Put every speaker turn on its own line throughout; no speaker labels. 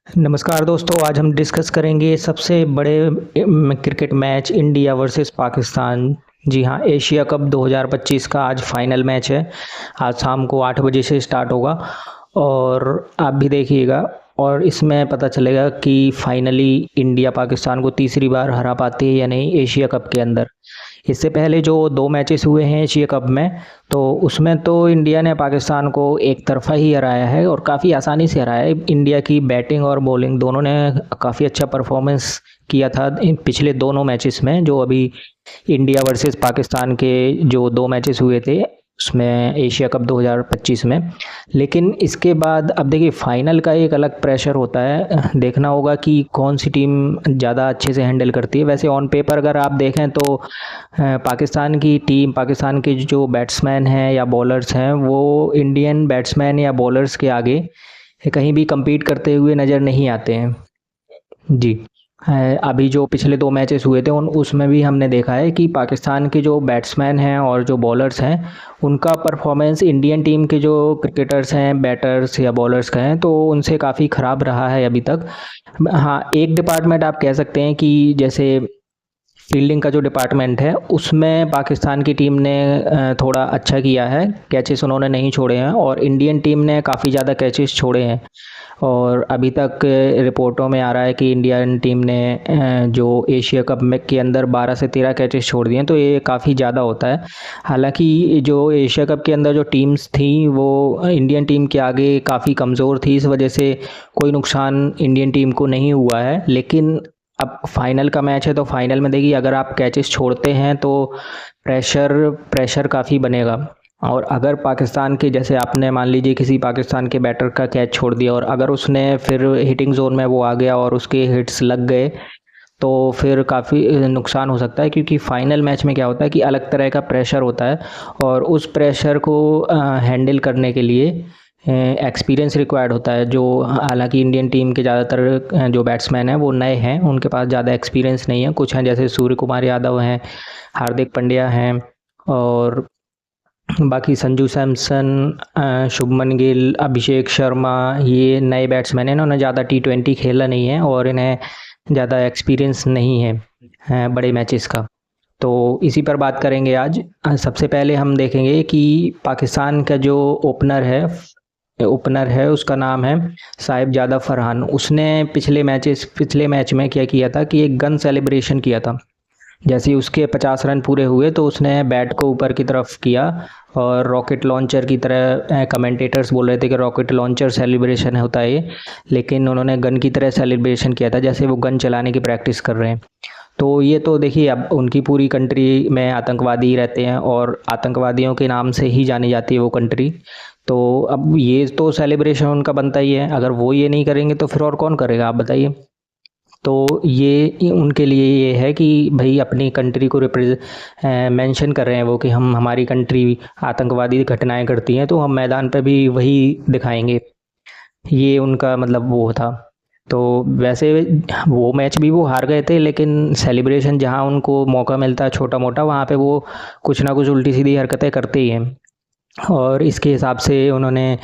नमस्कार दोस्तों, आज हम डिस्कस करेंगे सबसे बड़े cricket match India versus Pakistan. जी हाँ, एशिया कप 2025 का आज फाइनल मैच है। आज शाम को 8 बजे से स्टार्ट होगा और आप भी देखिएगा। और इसमें पता चलेगा कि फाइनली इंडिया पाकिस्तान को तीसरी बार हरा पाती है या नहीं एशिया कप के अंदर। इससे पहले जो 2 मैचेस हुए हैं एशिया कप में, तो उसमें तो इंडिया ने पाकिस्तान को एक तरफ़ा ही हराया है और काफ़ी आसानी से हराया है। इंडिया की बैटिंग और बॉलिंग दोनों ने काफ़ी अच्छा परफॉर्मेंस किया था इन पिछले दोनों मैचेस में, जो अभी इंडिया वर्सेस पाकिस्तान के जो 2 मैचेस हुए थे उसमें एशिया कप 2025 में। लेकिन इसके बाद अब देखिए, फाइनल का एक अलग प्रेशर होता है। देखना होगा कि कौन सी टीम ज़्यादा अच्छे से हैंडल करती है। वैसे ऑन पेपर अगर आप देखें तो पाकिस्तान की टीम, पाकिस्तान के जो बैट्समैन हैं या बॉलर्स हैं, वो इंडियन बैट्समैन या बॉलर्स के आगे कहीं भी compete करते हुए नज़र नहीं आते हैं। जी। अभी जो पिछले 2 मैचेस हुए थे उसमें भी हमने देखा है कि पाकिस्तान के जो बैट्समैन हैं और जो बॉलर्स हैं, उनका परफॉर्मेंस इंडियन टीम के जो क्रिकेटर्स हैं, बैटर्स या बॉलर्स का हैं, तो उनसे काफ़ी ख़राब रहा है अभी तक। हाँ, एक डिपार्टमेंट आप कह सकते हैं कि जैसे फील्डिंग का जो डिपार्टमेंट है उसमें पाकिस्तान की टीम ने थोड़ा अच्छा किया है। कैचेस उन्होंने नहीं छोड़े हैं और इंडियन टीम ने काफ़ी ज़्यादा कैचेस छोड़े हैं। और अभी तक रिपोर्टों में आ रहा है कि इंडियन टीम ने जो एशिया कप में के अंदर 12 से 13 कैचेस छोड़ दिए हैं, तो ये काफ़ी ज़्यादा होता है। हालांकि जो एशिया कप के अंदर जो टीम्स थी वो इंडियन टीम के आगे काफ़ी कमज़ोर थी, इस वजह से कोई नुकसान इंडियन टीम को नहीं हुआ है। लेकिन अब फाइनल का मैच है, तो फाइनल में देखिए, अगर आप कैचेस छोड़ते हैं तो प्रेशर प्रेशर काफ़ी बनेगा। और अगर पाकिस्तान के, जैसे आपने मान लीजिए किसी पाकिस्तान के बैटर का कैच छोड़ दिया और अगर उसने फिर हिटिंग जोन में वो आ गया और उसके हिट्स लग गए, तो फिर काफ़ी नुकसान हो सकता है। क्योंकि फाइनल मैच में क्या होता है कि अलग तरह का प्रेशर होता है और उस प्रेशर को हैंडल करने के लिए एक्सपीरियंस रिक्वायर्ड होता है। जो हालांकि इंडियन टीम के ज़्यादातर जो बैट्समैन हैं वो नए हैं, उनके पास ज़्यादा एक्सपीरियंस नहीं है। कुछ हैं जैसे सूर्य कुमार यादव हैं, हार्दिक पांड्या हैं, और बाकी संजू सैमसन, शुभमन गिल, अभिषेक शर्मा, ये नए बैट्समैन हैं। इन्होंने ज़्यादा T20 खेला नहीं है और इन्हें ज़्यादा एक्सपीरियंस नहीं है बड़े मैचेस का। तो इसी पर बात करेंगे आज। सबसे पहले हम देखेंगे कि पाकिस्तान का जो ओपनर है उसका नाम है साहिबजादा फरहान। उसने पिछले मैच में क्या किया था कि एक गन सेलिब्रेशन किया था। जैसे ही उसके 50 रन पूरे हुए तो उसने बैट को ऊपर की तरफ किया और रॉकेट लॉन्चर की तरह, कमेंटेटर्स बोल रहे थे कि रॉकेट लॉन्चर सेलिब्रेशन होता है ये, लेकिन उन्होंने गन की तरह सेलिब्रेशन किया था, जैसे वो गन चलाने की प्रैक्टिस कर रहे हैं। तो ये तो देखिए, अब उनकी पूरी कंट्री में आतंकवादी रहते हैं और आतंकवादियों के नाम से ही जानी जाती है वो कंट्री। तो अब ये तो सेलिब्रेशन उनका बनता ही है। अगर वो ये नहीं करेंगे तो फिर और कौन करेगा, आप बताइए। तो ये उनके लिए ये है कि भाई अपनी कंट्री को मेंशन कर रहे हैं वो, कि हम, हमारी कंट्री आतंकवादी घटनाएं करती हैं तो हम मैदान पे भी वही दिखाएंगे। ये उनका मतलब वो था। तो वैसे वो मैच भी वो हार गए थे, लेकिन सेलिब्रेशन जहाँ उनको मौका मिलता है छोटा मोटा, वहाँ पे वो कुछ ना कुछ उल्टी सीधी हरकतें करते ही हैं। और इसके हिसाब से उन्होंने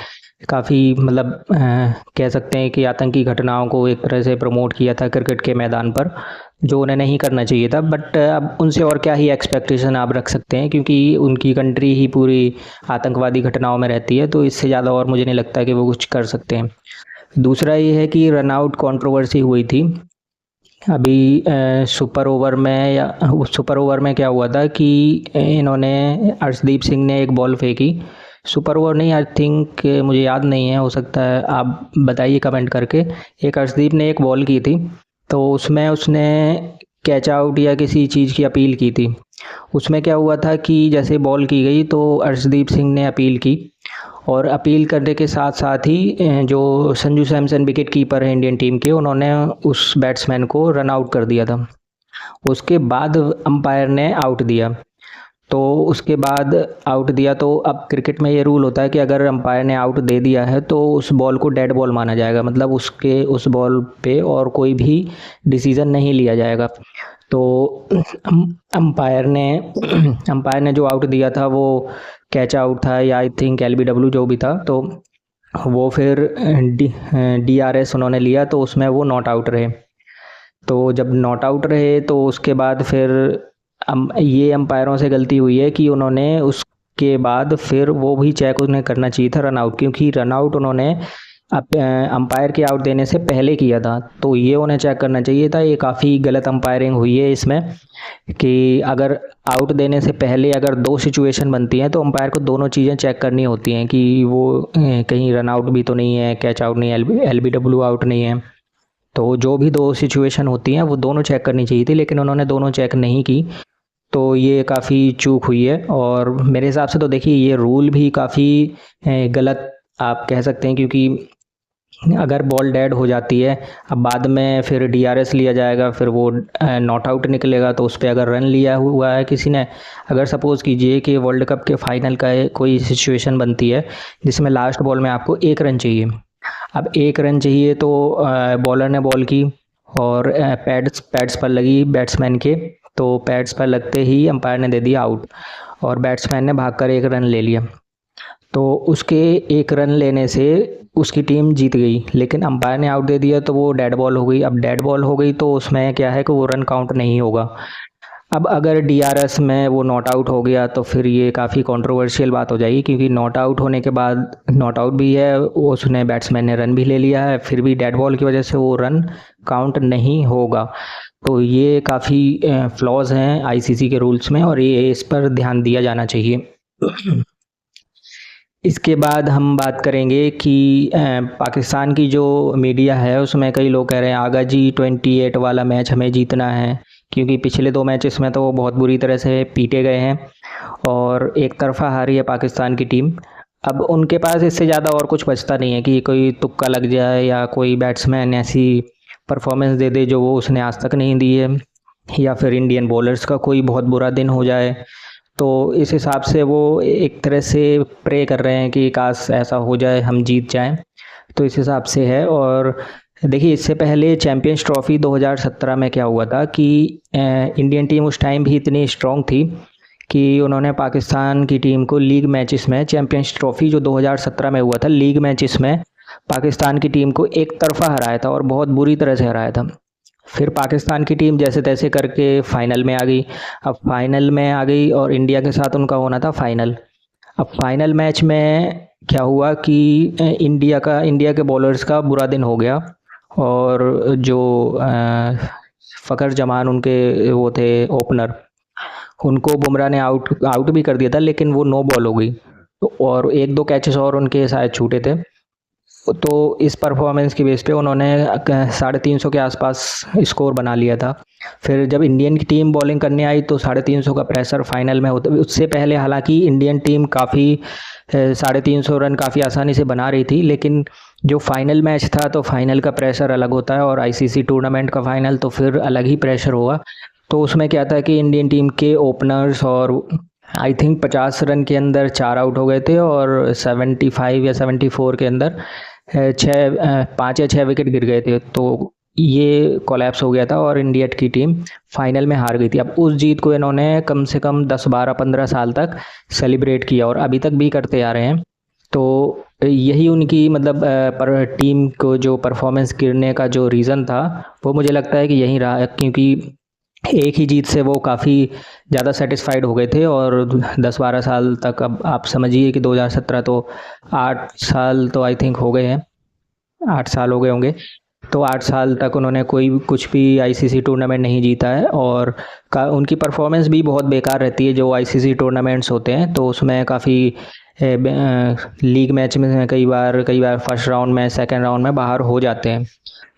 काफ़ी मतलब कह सकते हैं कि आतंकी घटनाओं को एक तरह से प्रमोट किया था क्रिकेट के मैदान पर, जो उन्हें नहीं करना चाहिए था। बट अब उनसे और क्या ही एक्सपेक्टेशन आप रख सकते हैं, क्योंकि उनकी कंट्री ही पूरी आतंकवादी घटनाओं में रहती है, तो इससे ज़्यादा और मुझे नहीं लगता कि वो कुछ कर सकते हैं। दूसरा ये है कि रन आउट कंट्रोवर्सी हुई थी अभी सुपर ओवर में क्या हुआ था कि इन्होंने, अर्शदीप सिंह ने एक बॉल फेंकी। सुपर ओवर नहीं, आई थिंक, मुझे याद नहीं है, हो सकता है आप बताइए कमेंट करके। एक अर्शदीप ने एक बॉल की थी, तो उसमें उसने कैच आउट या किसी चीज़ की अपील की थी। उसमें क्या हुआ था कि जैसे बॉल की गई तो अर्शदीप सिंह ने अपील की, और अपील करने के साथ साथ ही जो संजू सैमसन विकेट कीपर है इंडियन टीम के, उन्होंने उस बैट्समैन को रन आउट कर दिया था। उसके बाद अंपायर ने आउट दिया। तो उसके बाद आउट दिया तो अब क्रिकेट में ये रूल होता है कि अगर अंपायर ने आउट दे दिया है तो उस बॉल को डेड बॉल माना जाएगा, मतलब उस बॉल पे और कोई भी डिसीजन नहीं लिया जाएगा। तो अंपायर ने अंपायर ने जो आउट दिया था वो कैच आउट था, या आई थिंक LBW जो भी था। तो वो फिर DRS उन्होंने लिया तो उसमें वो नॉट आउट रहे। तो जब नॉट आउट रहे तो उसके बाद फिर ये अंपायरों से गलती हुई है कि उन्होंने उसके बाद फिर वो भी चेक उन्हें करना चाहिए था रन आउट, क्योंकि रन आउट उन्होंने अंपायर के आउट देने से पहले किया था, तो ये उन्हें चेक करना चाहिए था। ये काफ़ी गलत अंपायरिंग हुई है इसमें कि अगर आउट देने से पहले अगर दो सिचुएशन बनती हैं तो अंपायर को दोनों चीज़ें चेक करनी होती हैं कि वो कहीं रन आउट भी तो नहीं है, कैच आउट नहीं है, LBW आउट नहीं है। तो जो भी दो सिचुएशन होती हैं वो दोनों चेक करनी चाहिए थी, लेकिन उन्होंने दोनों चेक नहीं की, तो ये काफ़ी चूक हुई है। और मेरे हिसाब से तो देखिए ये रूल भी काफ़ी गलत आप कह सकते हैं, क्योंकि अगर बॉल डेड हो जाती है, अब बाद में फिर DRS लिया जाएगा, फिर वो नॉट आउट निकलेगा, तो उस पर अगर रन लिया हुआ है किसी ने, अगर सपोज़ कीजिए कि वर्ल्ड कप के फाइनल का कोई सिचुएशन बनती है जिसमें लास्ट बॉल में आपको 1 रन चाहिए। अब 1 रन चाहिए तो बॉलर ने बॉल की और पैड्स पर लगी बैट्समैन के, तो पैड्स पर लगते ही अंपायर ने दे दिया आउट और बैट्समैन ने भागकर 1 रन ले लिया। तो उसके 1 रन लेने से उसकी टीम जीत गई, लेकिन अंपायर ने आउट दे दिया तो वो डेड बॉल हो गई। अब डेड बॉल हो गई तो उसमें क्या है कि वो रन काउंट नहीं होगा। अब अगर DRS में वो नॉट आउट हो गया तो फिर ये काफ़ी कंट्रोवर्शियल बात हो जाएगी, क्योंकि नॉट आउट होने के बाद नॉट आउट भी है, उसने बैट्समैन ने रन भी ले लिया है, फिर भी डेड बॉल की वजह से वो रन काउंट नहीं होगा। तो ये काफ़ी फ्लॉज हैं ICC के रूल्स में और ये इस पर ध्यान दिया जाना चाहिए। इसके बाद हम बात करेंगे कि पाकिस्तान की जो मीडिया है उसमें कई लोग कह रहे हैं आगा G28 वाला मैच हमें जीतना है, क्योंकि पिछले 2 मैचेस में तो वो बहुत बुरी तरह से पीटे गए हैं और एक तरफा हारी है पाकिस्तान की टीम। अब उनके पास इससे ज़्यादा और कुछ बचता नहीं है कि कोई तुक्का लग जाए या कोई बैट्समैन ऐसी परफॉर्मेंस दे दे जो वो उसने आज तक नहीं दी है, या फिर इंडियन बॉलर्स का कोई बहुत बुरा दिन हो जाए। तो इस हिसाब से वो एक तरह से प्रे कर रहे हैं कि काश ऐसा हो जाए हम जीत जाएं, तो इस हिसाब से है। और देखिए इससे पहले चैम्पियंस ट्रॉफ़ी 2017 में क्या हुआ था कि इंडियन टीम उस टाइम भी इतनी स्ट्रॉन्ग थी कि उन्होंने पाकिस्तान की टीम को लीग मैचेस में, चैम्पियंस ट्रॉफ़ी जो 2017 में हुआ था, लीग मैचेस में पाकिस्तान की टीम को एक तरफा हराया था और बहुत बुरी तरह से हराया था। फिर पाकिस्तान की टीम जैसे तैसे करके फाइनल में आ गई। अब फाइनल में आ गई और इंडिया के साथ उनका होना था फाइनल। अब फाइनल मैच में क्या हुआ कि इंडिया के बॉलर्स का बुरा दिन हो गया और जो फ़खर जमान उनके वो थे ओपनर, उनको बुमराह ने आउट भी कर दिया था, लेकिन वो नो बॉल हो गई और 1-2 कैचेस और उनके शायद छूटे थे। तो इस परफॉर्मेंस की बेस पे उन्होंने 350 के आसपास स्कोर बना लिया था। फिर जब इंडियन की टीम बॉलिंग करने आई तो 350 का प्रेशर फाइनल में होता, उससे पहले हालांकि इंडियन टीम काफ़ी 350 रन काफ़ी आसानी से बना रही थी, लेकिन जो फाइनल मैच था तो फाइनल का प्रेशर अलग होता है और ICC टूर्नामेंट का फाइनल तो फिर अलग ही प्रेशर होगा। तो उसमें क्या था कि इंडियन टीम के ओपनर्स और आई थिंक 50 रन के अंदर 4 आउट हो गए थे और 75 या 74 के अंदर 5 या 6 विकेट गिर गए थे। तो ये कोलैप्स हो गया था और इंडिया की टीम फाइनल में हार गई थी। अब उस जीत को इन्होंने कम से कम 10, 12, 15 साल तक सेलिब्रेट किया और अभी तक भी करते आ रहे हैं। तो यही उनकी मतलब पर टीम को जो परफॉर्मेंस गिरने का जो रीज़न था वो मुझे लगता है कि यही रहा, क्योंकि एक ही जीत से वो काफ़ी ज़्यादा सेटिस्फाइड हो गए थे और 10-12 साल तक, अब आप समझिए कि 2017 तो 8 साल तो आई थिंक हो गए हैं, 8 साल हो गए होंगे। तो 8 साल तक उन्होंने कुछ भी ICC टूर्नामेंट नहीं जीता है और उनकी परफॉर्मेंस भी बहुत बेकार रहती है। जो ICC टूर्नामेंट्स होते हैं तो उसमें काफ़ी लीग मैच में कई बार फर्स्ट राउंड में, सेकंड राउंड में बाहर हो जाते हैं।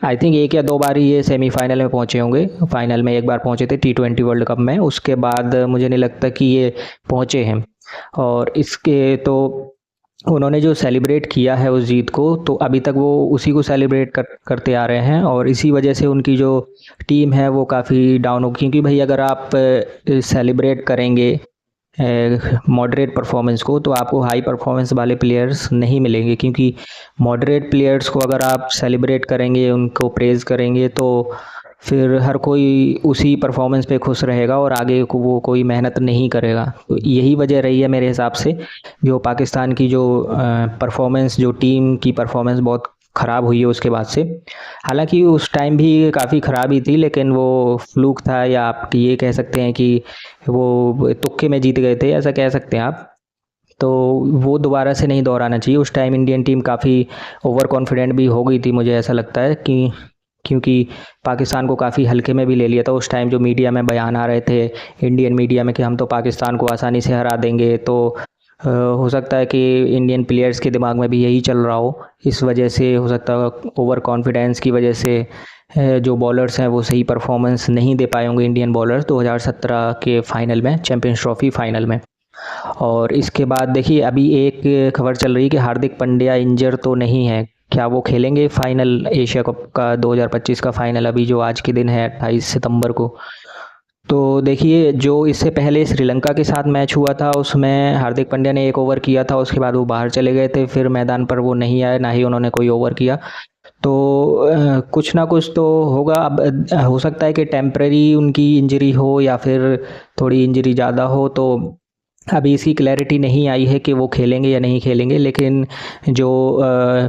आई थिंक 1 या 2 बार ही ये सेमीफाइनल में पहुंचे होंगे। फाइनल में 1 बार पहुंचे थे T20 वर्ल्ड कप में, उसके बाद मुझे नहीं लगता कि ये पहुंचे हैं। और इसके तो उन्होंने जो सेलिब्रेट किया है उस जीत को, तो अभी तक वो उसी को सेलिब्रेट करते आ रहे हैं और इसी वजह से उनकी जो टीम है वो काफ़ी डाउन हो, क्योंकि भाई अगर आप सेलिब्रेट करेंगे मॉडरेट परफॉर्मेंस को तो आपको हाई परफॉर्मेंस वाले प्लेयर्स नहीं मिलेंगे, क्योंकि मॉडरेट प्लेयर्स को अगर आप सेलिब्रेट करेंगे, उनको प्रेज़ करेंगे, तो फिर हर कोई उसी परफॉर्मेंस पे खुश रहेगा और आगे को वो कोई मेहनत नहीं करेगा। तो यही वजह रही है मेरे हिसाब से, जो पाकिस्तान की जो परफॉर्मेंस, जो टीम की परफॉर्मेंस बहुत ख़राब हुई है उसके बाद से। हालांकि उस टाइम भी काफ़ी ख़राब ही थी, लेकिन वो फ्लूक था, या आप ये कह सकते हैं कि वो तुक्के में जीत गए थे, ऐसा कह सकते हैं आप। तो वो दोबारा से नहीं दोहराना चाहिए। उस टाइम इंडियन टीम काफ़ी ओवर कॉन्फिडेंट भी हो गई थी, मुझे ऐसा लगता है कि क्योंकि पाकिस्तान को काफ़ी हल्के में भी ले लिया था। उस टाइम जो मीडिया में बयान आ रहे थे, इंडियन मीडिया में, कि हम तो पाकिस्तान को आसानी से हरा देंगे, तो हो सकता है कि इंडियन प्लेयर्स के दिमाग में भी यही चल रहा हो। इस वजह से हो सकता है ओवर कॉन्फिडेंस की वजह से जो बॉलर्स हैं वो सही परफॉर्मेंस नहीं दे पाए होंगे, इंडियन बॉलर्स 2017 के फाइनल में, चैम्पियंस ट्रॉफी फाइनल में। और इसके बाद देखिए, अभी एक खबर चल रही है कि हार्दिक पांड्या इंजर तो नहीं है। क्या वो खेलेंगे फाइनल, एशिया कप का 2025 का फाइनल, अभी जो आज के दिन है 28 सितंबर को? तो देखिए, जो इससे पहले श्रीलंका के साथ मैच हुआ था उसमें हार्दिक पांड्या ने 1 ओवर किया था, उसके बाद वो बाहर चले गए थे, फिर मैदान पर वो नहीं आए, ना ही उन्होंने कोई ओवर किया। तो कुछ ना कुछ तो होगा। अब हो सकता है कि टेम्परेरी उनकी इंजरी हो, या फिर थोड़ी इंजरी ज़्यादा हो। तो अभी इसकी क्लैरिटी नहीं आई है कि वो खेलेंगे या नहीं खेलेंगे, लेकिन जो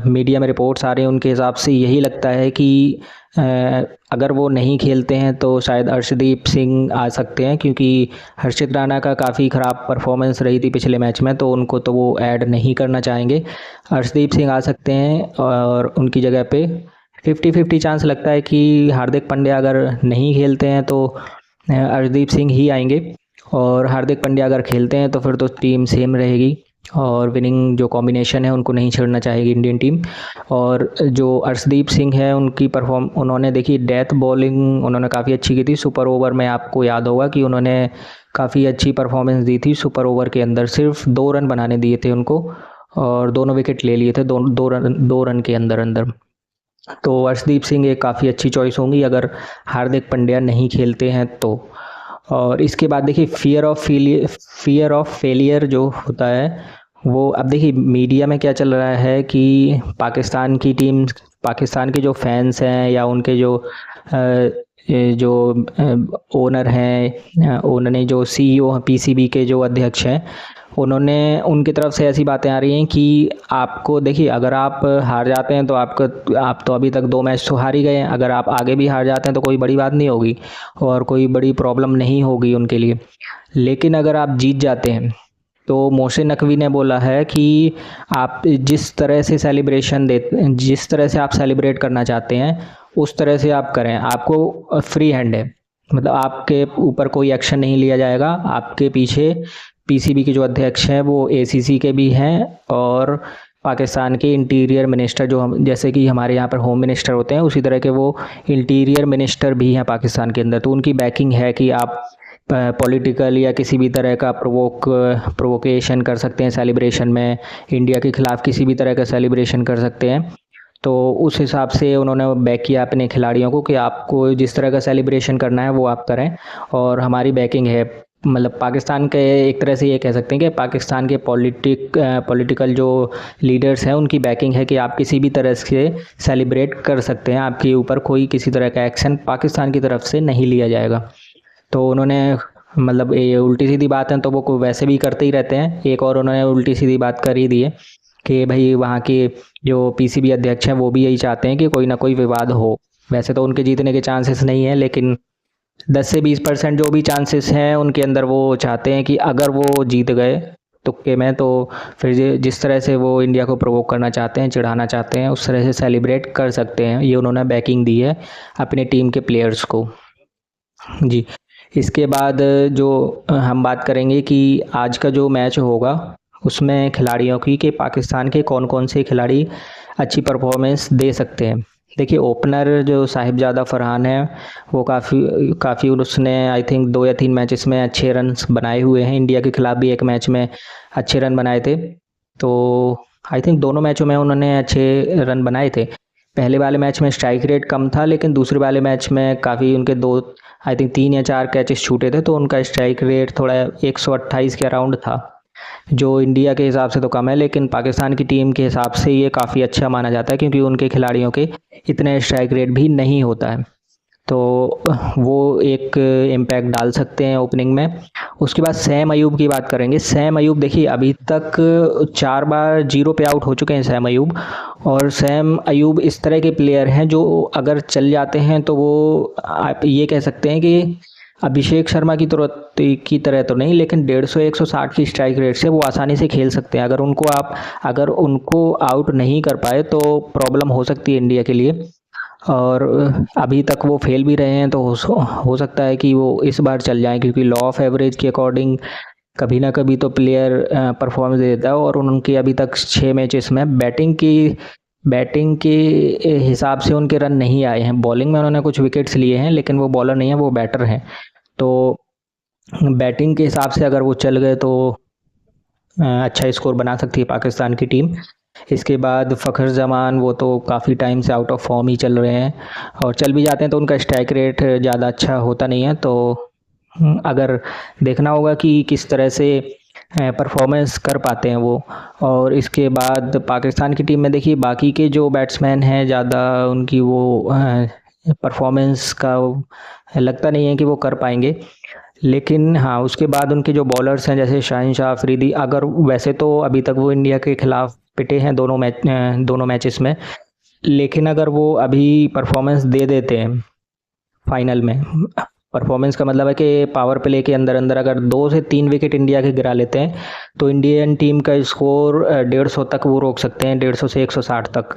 मीडिया में रिपोर्ट्स आ रहे हैं उनके हिसाब से यही लगता है कि अ, अगर वो नहीं खेलते हैं तो शायद अर्शदीप सिंह आ सकते हैं, क्योंकि हर्षित राणा का काफ़ी ख़राब परफॉर्मेंस रही थी पिछले मैच में, तो उनको तो वो ऐड नहीं करना चाहेंगे। अर्शदीप सिंह आ सकते हैं, और उनकी जगह पे 50-50 चांस लगता है कि हार्दिक पांड्या अगर नहीं खेलते हैं तो अर्शदीप सिंह ही आएंगे। और हार्दिक पांड्या अगर खेलते हैं तो फिर तो टीम सेम रहेगी, और विनिंग जो कॉम्बिनेशन है उनको नहीं छोड़ना चाहेगी इंडियन टीम। और जो अर्शदीप सिंह है, उन्होंने देखी डेथ बॉलिंग उन्होंने काफ़ी अच्छी की थी सुपर ओवर में। आपको याद होगा कि उन्होंने काफ़ी अच्छी परफॉर्मेंस दी थी सुपर ओवर के अंदर, सिर्फ 2 रन बनाने दिए थे उनको, और दोनों विकेट ले लिए थे 2 रन के अंदर अंदर। तो अर्शदीप सिंह एक काफ़ी अच्छी चॉइस होंगी अगर हार्दिक पांड्या नहीं खेलते हैं तो। और इसके बाद देखिए, फियर ऑफ फेलियर जो होता है वो, अब देखिए मीडिया में क्या चल रहा है कि पाकिस्तान की टीम, पाकिस्तान के जो फैंस हैं या उनके जो जो ओनर हैं, उन्होंने जो सीईओ पीसीबी के जो अध्यक्ष हैं, उन्होंने, उनकी तरफ से ऐसी बातें आ रही हैं कि आपको देखिए, अगर आप हार जाते हैं तो आप तो अभी तक 2 मैच तो हार ही गए हैं, अगर आप आगे भी हार जाते हैं तो कोई बड़ी बात नहीं होगी और कोई बड़ी प्रॉब्लम नहीं होगी उनके लिए। लेकिन अगर आप जीत जाते हैं तो मोहसिन नकवी ने बोला है कि आप जिस तरह से आप सेलिब्रेट करना चाहते हैं उस तरह से आप करें, आपको फ्री हैंड है। मतलब आपके ऊपर कोई एक्शन नहीं लिया जाएगा। आपके पीछे पीसीबी के जो अध्यक्ष हैं वो एसीसी के भी हैं, और पाकिस्तान के इंटीरियर मिनिस्टर, जो हम जैसे कि हमारे यहाँ पर होम मिनिस्टर होते हैं, उसी तरह के वो इंटीरियर मिनिस्टर भी हैं पाकिस्तान के अंदर। तो उनकी बैकिंग है कि आप पॉलिटिकल या किसी भी तरह का प्रोवोकेशन कर सकते हैं सेलिब्रेशन में, इंडिया के खिलाफ किसी भी तरह का सेलिब्रेशन कर सकते हैं। तो उस हिसाब से उन्होंने बैक किया अपने खिलाड़ियों को कि आपको जिस तरह का सेलिब्रेशन करना है वो आप करें, और हमारी बैकिंग है। मतलब पाकिस्तान के, एक तरह से ये कह सकते हैं कि पाकिस्तान के पॉलिटिकल जो लीडर्स हैं उनकी बैकिंग है कि आप किसी भी तरह से सेलिब्रेट कर सकते हैं, आपके ऊपर कोई किसी तरह का एक्शन पाकिस्तान की तरफ से नहीं लिया जाएगा। तो उन्होंने, मतलब ये उल्टी सीधी बात है तो वो वैसे भी करते ही रहते हैं, एक और उन्होंने उल्टी सीधी बात कर ही दी है कि भाई वहाँ के जो पीसीबी अध्यक्ष हैं वो भी यही चाहते हैं कि कोई ना कोई विवाद हो। वैसे तो उनके जीतने के चांसेस नहीं है, लेकिन 10 से 20% जो भी चांसेस हैं उनके अंदर वो चाहते हैं कि अगर वो जीत गए तुक्के में, तो फिर जिस तरह से वो इंडिया को प्रोवोक करना चाहते हैं, चिढ़ाना चाहते हैं, उस तरह से सेलिब्रेट कर सकते हैं। ये उन्होंने बैकिंग दी है अपनी टीम के प्लेयर्स को। जी। इसके बाद जो हम बात करेंगे कि आज का जो मैच होगा उसमें खिलाड़ियों की, कि पाकिस्तान के कौन कौन से खिलाड़ी अच्छी परफॉर्मेंस दे सकते हैं। देखिए, ओपनर जो साहिबजादा फरहान है वो काफ़ी उसने आई थिंक 2 या 3 मैचेस में अच्छे रन्स बनाए हुए हैं। इंडिया के खिलाफ भी एक मैच में अच्छे रन बनाए थे। तो आई थिंक दोनों मैचों में उन्होंने अच्छे रन बनाए थे। पहले वाले मैच में स्ट्राइक रेट कम था, लेकिन दूसरे वाले मैच में काफ़ी उनके 2, आई थिंक 3 या 4 कैचेस छूटे थे, तो उनका स्ट्राइक रेट थोड़ा 128 के अराउंड था, जो इंडिया के हिसाब से तो कम है, लेकिन पाकिस्तान की टीम के हिसाब से ये काफ़ी अच्छा माना जाता है, क्योंकि उनके खिलाड़ियों के इतने स्ट्राइक रेट भी नहीं होता है। तो वो एक इम्पैक्ट डाल सकते हैं ओपनिंग में। उसके बाद सैम अयूब की बात करेंगे। सैम अयूब देखिए अभी तक 4 बार 0 पे आउट हो चुके हैं सैम अयूब, और सैम अयूब इस तरह के प्लेयर हैं जो अगर चल जाते हैं तो वो आप ये कह सकते हैं कि अभिषेक शर्मा की तरह तो नहीं, लेकिन 150-160 की स्ट्राइक रेट से वो आसानी से खेल सकते हैं। अगर उनको आउट नहीं कर पाए तो प्रॉब्लम हो सकती है इंडिया के लिए, और अभी तक वो फेल भी रहे हैं, तो हो सकता है कि वो इस बार चल जाएं, क्योंकि लॉ ऑफ एवरेज के अकॉर्डिंग कभी ना कभी तो प्लेयर परफॉर्मेंस दे देता है। और उनके अभी तक 6 मैचेस में बैटिंग के हिसाब से उनके रन नहीं आए हैं। बॉलिंग में उन्होंने कुछ विकेट्स लिए हैं, लेकिन वो बॉलर नहीं है, वो बैटर हैं। तो बैटिंग के हिसाब से अगर वो चल गए तो अच्छा स्कोर बना सकती है पाकिस्तान की टीम। इसके बाद फ़खर जमान, वो तो काफ़ी टाइम से आउट ऑफ फॉर्म ही चल रहे हैं, और चल भी जाते हैं तो उनका स्ट्राइक रेट ज़्यादा अच्छा होता नहीं है। तो अगर देखना होगा कि किस तरह से परफॉर्मेंस कर पाते हैं वो। और इसके बाद पाकिस्तान की टीम में देखिए बाकी के जो बैट्समैन हैं ज़्यादा उनकी वो परफॉर्मेंस का लगता नहीं है कि वो कर पाएंगे। लेकिन हाँ, उसके बाद उनके जो बॉलर्स हैं जैसे शाहिन अफरीदी, अगर वैसे तो अभी तक वो इंडिया के खिलाफ पिटे हैं दोनों मैचेस में, लेकिन अगर वो अभी परफॉर्मेंस दे देते हैं फाइनल में, परफॉर्मेंस का मतलब है कि पावर प्ले के अंदर अंदर अगर 2 से 3 विकेट इंडिया के गिरा लेते हैं तो इंडियन टीम का स्कोर 150 तक वो रोक सकते हैं, 150 से 160 तक।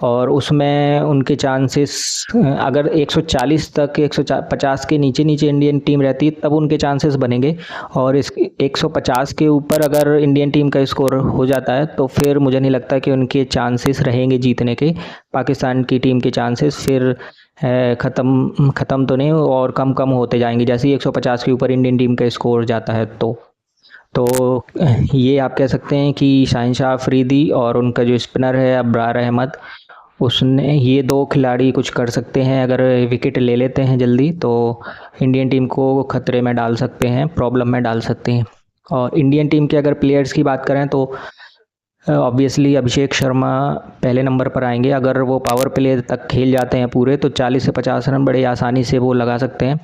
और उसमें उनके चांसेस अगर 140 तक 150 के नीचे नीचे इंडियन टीम रहती तब उनके चांसेस बनेंगे। और इस 150 के ऊपर अगर इंडियन टीम का स्कोर हो जाता है तो फिर मुझे नहीं लगता कि उनके चांसेस रहेंगे जीतने के। पाकिस्तान की टीम के चांसेस फिर ख़त्म तो नहीं, और कम होते जाएंगे जैसे ही 150 के ऊपर इंडियन टीम का स्कोर जाता है। तो ये आप कह सकते हैं कि शाहिन अफरीदी और उनका जो स्पिनर है अब्रार अहमद, उसने ये 2 खिलाड़ी कुछ कर सकते हैं। अगर विकेट ले लेते हैं जल्दी तो इंडियन टीम को खतरे में डाल सकते हैं, प्रॉब्लम में डाल सकते हैं। और इंडियन टीम के अगर प्लेयर्स की बात करें तो ऑब्वियसली अभिषेक शर्मा पहले नंबर पर आएंगे। अगर वो पावर प्ले तक खेल जाते हैं पूरे तो 40 से 50 रन बड़े आसानी से वो लगा सकते हैं।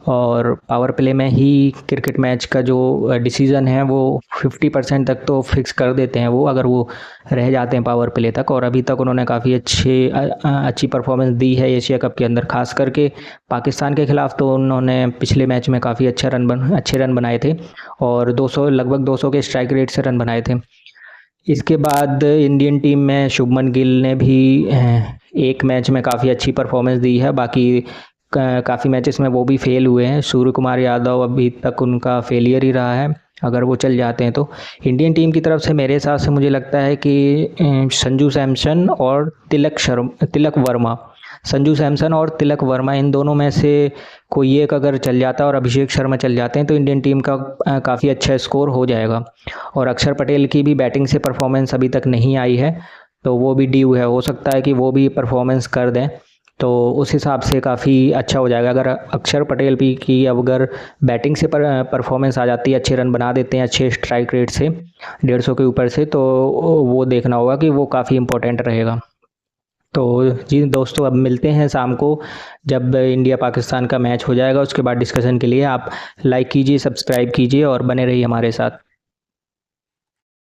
और पावर प्ले में ही क्रिकेट मैच का जो डिसीज़न है वो 50% तक तो फिक्स कर देते हैं वो, अगर वो रह जाते हैं पावर प्ले तक। और अभी तक उन्होंने काफ़ी अच्छी परफॉर्मेंस दी है एशिया कप के अंदर, खास करके पाकिस्तान के ख़िलाफ़ तो उन्होंने पिछले मैच में काफ़ी अच्छे रन बनाए थे, और लगभग 200 के स्ट्राइक रेट से रन बनाए थे। इसके बाद इंडियन टीम में शुभमन गिल ने भी एक मैच में काफ़ी अच्छी परफॉर्मेंस दी है, बाकी काफ़ी मैचेस में वो भी फेल हुए हैं। सूर्य कुमार यादव अभी तक उनका फेलियर ही रहा है, अगर वो चल जाते हैं तो। इंडियन टीम की तरफ से मेरे हिसाब से मुझे लगता है कि संजू सैमसन और तिलक वर्मा इन दोनों में से कोई एक अगर चल जाता है और अभिषेक शर्मा चल जाते हैं तो इंडियन टीम का काफ़ी अच्छा स्कोर हो जाएगा। और अक्षर पटेल की भी बैटिंग से परफॉर्मेंस अभी तक नहीं आई है, तो वो भी ड्यू है, हो सकता है कि वो भी परफॉर्मेंस कर दें, तो उस हिसाब से काफ़ी अच्छा हो जाएगा। अगर अक्षर पटेल भी की अगर बैटिंग से परफॉर्मेंस आ जाती है, अच्छे रन बना देते हैं अच्छे स्ट्राइक रेट से 150 के ऊपर से, तो वो देखना होगा कि वो काफ़ी इम्पोर्टेंट रहेगा। तो जी दोस्तों, अब मिलते हैं शाम को जब इंडिया पाकिस्तान का मैच हो जाएगा। उसके बाद डिस्कशन के लिए आप लाइक कीजिए, सब्सक्राइब कीजिए और बने रहिए हमारे साथ।